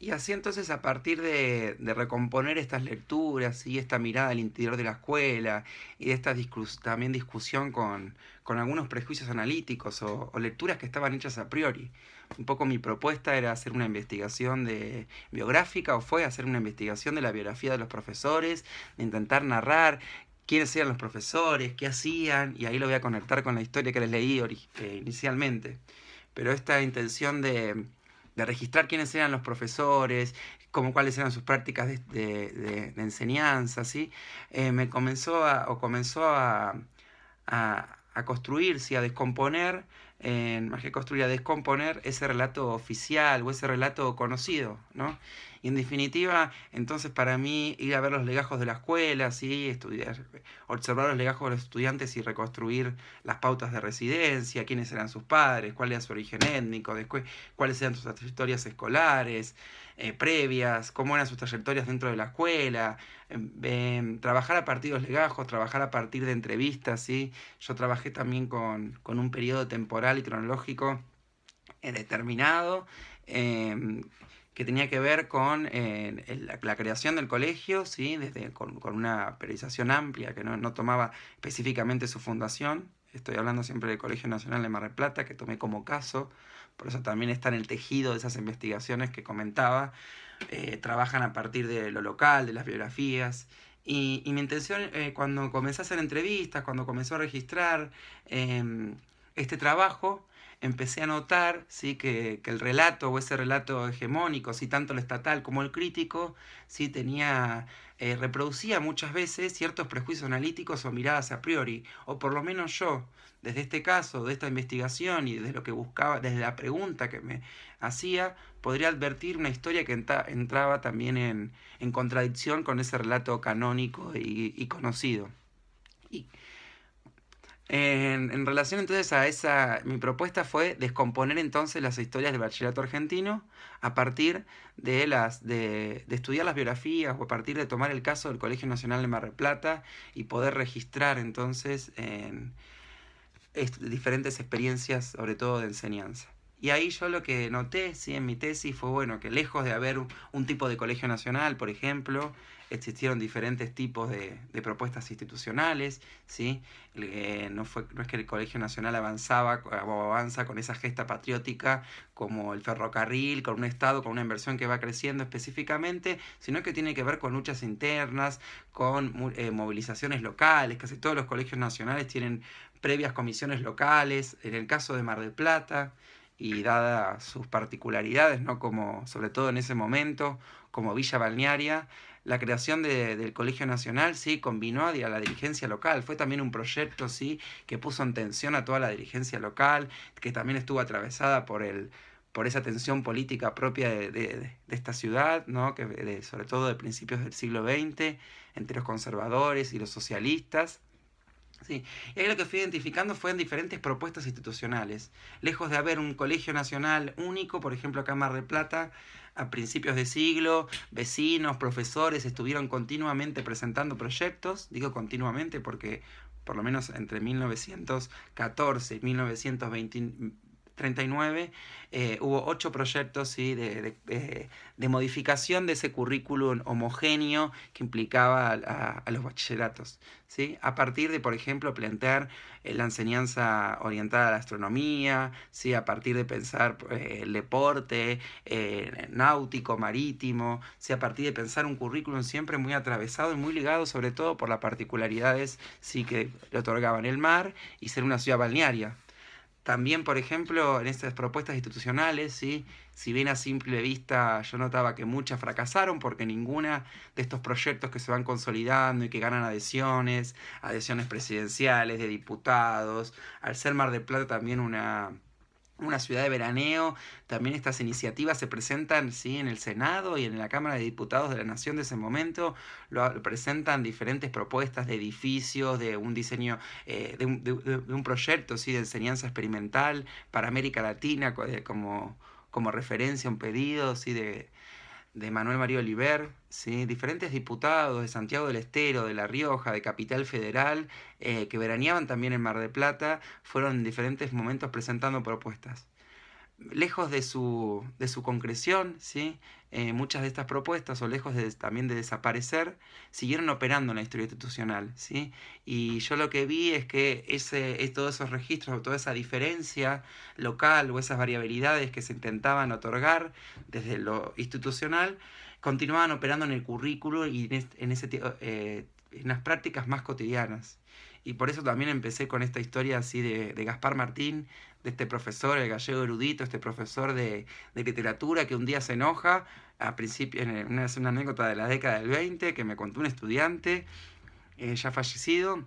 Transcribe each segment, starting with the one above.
Y así entonces a partir de recomponer estas lecturas y esta mirada al interior de la escuela y de esta también discusión con algunos prejuicios analíticos o lecturas que estaban hechas a priori. Un poco mi propuesta era hacer una investigación biográfica o fue hacer una investigación de la biografía de los profesores, de intentar narrar quiénes eran los profesores, qué hacían, y ahí lo voy a conectar con la historia que les leí inicialmente. Pero esta intención de registrar quiénes eran los profesores, como cuáles eran sus prácticas de enseñanza, ¿sí? Me comenzó a construir, ¿sí? A descomponer, más que construir, a descomponer ese relato oficial o ese relato conocido, ¿no? Y en definitiva, entonces para mí ir a ver los legajos de la escuela, ¿sí? Estudiar, observar los legajos de los estudiantes y reconstruir las pautas de residencia, quiénes eran sus padres, cuál era su origen étnico, después cuáles eran sus trayectorias escolares, previas, cómo eran sus trayectorias dentro de la escuela, trabajar a partir de los legajos, trabajar a partir de entrevistas, ¿sí? Yo trabajé también con un periodo temporal y cronológico determinado, eh, que tenía que ver con la creación del colegio, ¿sí? Con una periodización amplia que no tomaba específicamente su fundación. Estoy hablando siempre del Colegio Nacional de Mar del Plata, que tomé como caso, por eso también está en el tejido de esas investigaciones que comentaba. Trabajan a partir de lo local, de las biografías. Y mi intención, cuando comencé a hacer entrevistas, cuando comenzó a registrar este trabajo, empecé a notar, ¿sí? Que el relato o ese relato hegemónico, ¿sí? Tanto el estatal como el crítico, ¿sí? Reproducía muchas veces ciertos prejuicios analíticos o miradas a priori, o por lo menos yo, desde este caso, de esta investigación y desde lo que buscaba, desde la pregunta que me hacía, podría advertir una historia que entraba también en contradicción con ese relato canónico y conocido. Y en relación entonces a esa, mi propuesta fue descomponer entonces las historias del bachillerato argentino a partir de estudiar las biografías o a partir de tomar el caso del Colegio Nacional de Mar del Plata y poder registrar entonces diferentes experiencias, sobre todo de enseñanza. Y ahí yo lo que noté, sí, en mi tesis fue bueno que lejos de haber un tipo de colegio nacional, por ejemplo, existieron diferentes tipos de propuestas institucionales, ¿sí? No es que el colegio nacional avanzaba o avanza con esa gesta patriótica como el ferrocarril, con un Estado, con una inversión que va creciendo específicamente, sino que tiene que ver con luchas internas, con movilizaciones locales. Casi todos los colegios nacionales tienen previas comisiones locales, en el caso de Mar del Plata, y dadas sus particularidades, ¿no? Como, sobre todo en ese momento, como villa balnearia, la creación del Colegio Nacional sí combinó a la dirigencia local. Fue también un proyecto sí que puso en tensión a toda la dirigencia local, que también estuvo atravesada por esa tensión política propia de esta ciudad, ¿no? Sobre todo de principios del siglo XX, entre los conservadores y los socialistas. Sí, y ahí lo que fui identificando fue en diferentes propuestas institucionales. Lejos de haber un colegio nacional único, por ejemplo acá en Mar del Plata, a principios de siglo, vecinos, profesores estuvieron continuamente presentando proyectos, digo continuamente porque por lo menos entre 1914 y 1939 hubo 8 proyectos ¿sí? de modificación de ese currículum homogéneo que implicaba a los bachilleratos. ¿Sí? A partir de, por ejemplo, plantear la enseñanza orientada a la astronomía, ¿sí? A partir de pensar el deporte náutico, marítimo, ¿sí? A partir de pensar un currículum siempre muy atravesado y muy ligado sobre todo por las particularidades ¿sí? que le otorgaban el mar y ser una ciudad balnearia. También, por ejemplo, en estas propuestas institucionales, ¿sí? Si bien a simple vista yo notaba que muchas fracasaron porque ninguna de estos proyectos que se van consolidando y que ganan adhesiones presidenciales, de diputados, al ser Mar del Plata también una ciudad de veraneo, también estas iniciativas se presentan ¿sí? En el Senado y en la Cámara de Diputados de la Nación de ese momento, lo presentan diferentes propuestas de edificios, de un diseño, de un proyecto ¿sí? De enseñanza experimental para América Latina como referencia, un pedido ¿sí? de Manuel María Oliver, ¿sí? Diferentes diputados de Santiago del Estero, de La Rioja, de Capital Federal, que veraneaban también en Mar del Plata, fueron en diferentes momentos presentando propuestas. lejos de su concreción, ¿sí? Muchas de estas propuestas, o lejos también de desaparecer, siguieron operando en la historia institucional, ¿sí? Y yo lo que vi es que todos esos registros, o toda esa diferencia local, o esas variabilidades que se intentaban otorgar desde lo institucional, continuaban operando en el currículo y en las prácticas más cotidianas. Y por eso también empecé con esta historia así de Gaspar Martín, de este profesor, el gallego erudito, este profesor de literatura que un día se enoja, a principio, es una anécdota de la década del 20 que me contó un estudiante ya fallecido,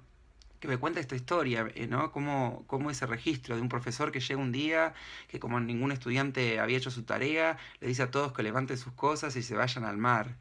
que me cuenta esta historia, ¿no? Cómo ese registro de un profesor que llega un día, que como ningún estudiante había hecho su tarea, le dice a todos que levanten sus cosas y se vayan al mar.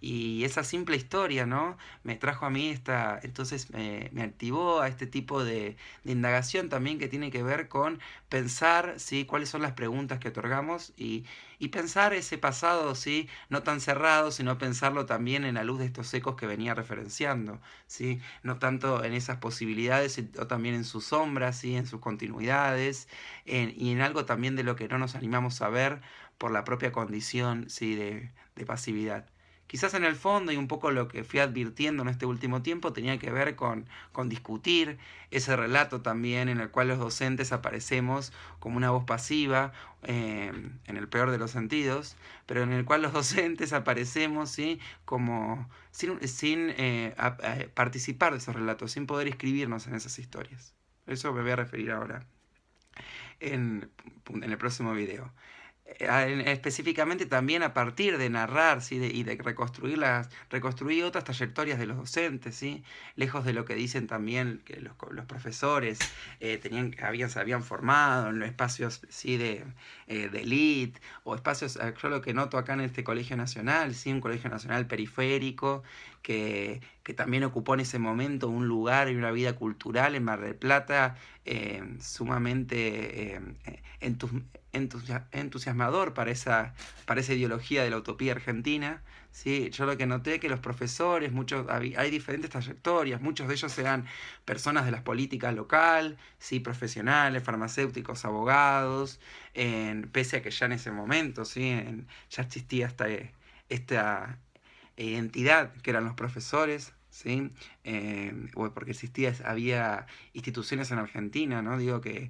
Y esa simple historia, ¿no? Me trajo a mí entonces me activó a este tipo de indagación también que tiene que ver con pensar, ¿sí? Cuáles son las preguntas que otorgamos y pensar ese pasado, ¿sí? No tan cerrado, sino pensarlo también en la luz de estos ecos que venía referenciando, ¿sí? No tanto en esas posibilidades, o también en sus sombras, ¿sí? En sus continuidades, y en algo también de lo que no nos animamos a ver por la propia condición, ¿sí? De pasividad. Quizás en el fondo, y un poco lo que fui advirtiendo en este último tiempo, tenía que ver con discutir ese relato también en el cual los docentes aparecemos como una voz pasiva, en el peor de los sentidos, pero en el cual los docentes aparecemos, ¿sí? Como sin participar de esos relatos, sin poder inscribirnos en esas historias. Eso me voy a referir ahora en el próximo video. Específicamente también a partir de narrar, ¿sí? Y de reconstruir otras trayectorias de los docentes, ¿sí? Lejos de lo que dicen también que los profesores se habían formado en los espacios, ¿sí? De elite, o espacios, yo lo que noto acá en este colegio nacional, ¿sí? Un colegio nacional periférico que también ocupó en ese momento un lugar y una vida cultural en Mar del Plata sumamente entusiasmador para esa ideología de la utopía argentina. ¿Sí? Yo lo que noté es que los profesores, hay diferentes trayectorias, muchos de ellos eran personas de las políticas local, ¿sí? Profesionales, farmacéuticos, abogados, pese a que ya en ese momento, ¿sí? Ya existía esta identidad que eran los profesores, ¿sí? Porque había instituciones en Argentina, ¿no? Digo que